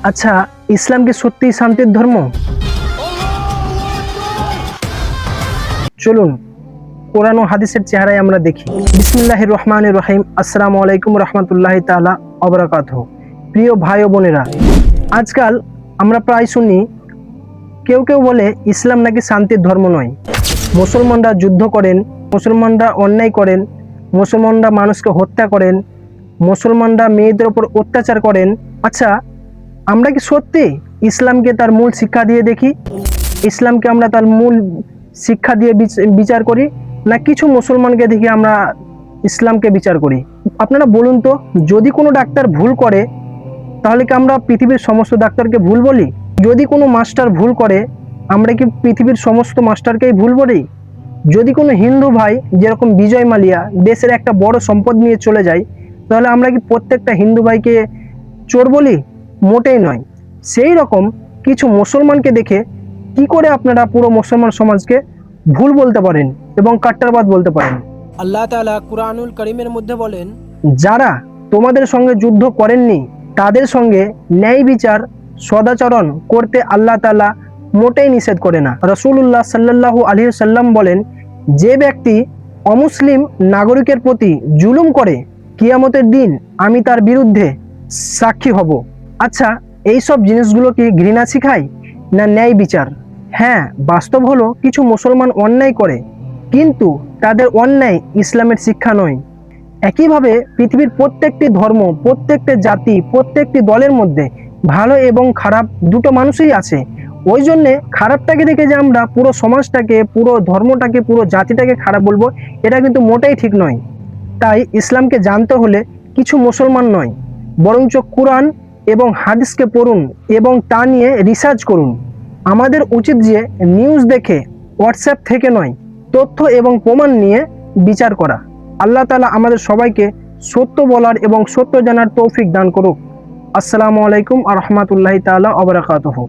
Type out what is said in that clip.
আচ্ছা, ইসলাম কি সত্যিই শান্তির ধর্ম? চলুন কোরআন ও হাদিসের চেহারায় আমরা দেখি। বিসমিল্লাহির রহমানির রহিম। আসসালামু আলাইকুম রহমতুল্লাহি তাআলা ওয়া বারাকাতুহু। প্রিয় ভাই ও বোনেরা, আজকাল আমরা প্রায় শুনি কেউ কেউ বলে ইসলাম নাকি শান্তির ধর্ম নয়। মুসলমানরা যুদ্ধ করেন, মুসলমানরা অন্যায় করেন, মুসলমানরা মানুষকে হত্যা করেন, মুসলমানরা মেয়েদের উপর অত্যাচার করেন। আচ্ছা, আমরা কি সত্যি ইসলামকে তার মূল শিক্ষা দিয়ে দেখি? ইসলামকে আমরা তার মূল শিক্ষা দিয়ে বিচার করি, না কিছু মুসলমানকে দেখে আমরা ইসলামকে বিচার করি? আপনারা বলুন তো, যদি কোনো ডাক্তার ভুল করে তাহলে কি আমরা পৃথিবীর সমস্ত ডাক্তারকে ভুল বলি? যদি কোনো মাস্টার ভুল করে আমরা কি পৃথিবীর সমস্ত মাস্টারকেই ভুল বলি? যদি কোনো হিন্দু ভাই যেরকম বিজয় মালিয়া দেশের একটা বড় সম্পদ নিয়ে চলে যায়, তাহলে আমরা কি প্রত্যেকটা হিন্দু ভাইকে চোর বলি? মোটেই নয়। সেই রকম কিছু মুসলমানকে দেখে কি করে আপনারা পুরো মুসলমান সমাজকে ভুল বলতে পারেন এবং কাট্টারবাদ বলতে পারেন? আল্লাহ তাআলা কুরআনুল কারীমের মধ্যে বলেন, যারা তোমাদের সঙ্গে যুদ্ধ করেননি তাদের সঙ্গে ন্যায় বিচার সদাচরণ করতে আল্লাহ তাআলা মোটেই নিষেধ করে না। রাসূলুল্লাহ সাল্লাল্লাহু আলাইহি সাল্লাম বলেন, যে ব্যক্তি অমুসলিম নাগরিকের প্রতি জুলুম করে কিয়ামতের দিন আমি তার বিরুদ্ধে সাক্ষী হব। আচ্ছা, এই সব জিনিসগুলো কি ঘৃণা শিখায় না ন্যায় বিচার? হ্যাঁ, বাস্তব হলো কিছু মুসলমান অন্যায় করে, কিন্তু তাদের অন্যায় ইসলামের শিক্ষা নয়। একইভাবে পৃথিবীর প্রত্যেকটি ধর্ম, প্রত্যেকটি জাতি, প্রত্যেকটি দলের মধ্যে ভালো এবং খারাপ দুটো মানুষই আছে। ওই জন্যে খারাপটাকে দেখে যে আমরা পুরো সমাজটাকে, পুরো ধর্মটাকে, পুরো জাতিটাকে খারাপ বলবো, এটা কিন্তু মোটেই ঠিক নয়। তাই ইসলামকে জানতে হলে কিছু মুসলমান নয়, বরঞ্চ কোরআন এবং হাদিসকে পড়ুন এবং তা নিয়ে রিসার্চ করুন। আমাদের উচিত যে নিউজ দেখে, হোয়াটসঅ্যাপ থেকে নয়, তথ্য এবং প্রমাণ নিয়ে বিচার করা। আল্লাহ তাআলা আমাদের সবাইকে সত্য বলার এবং সত্য জানার তৌফিক দান করুক। আসসালামু আলাইকুম ওয়া রাহমাতুল্লাহি তাআলা ওয়া বারাকাতুহু।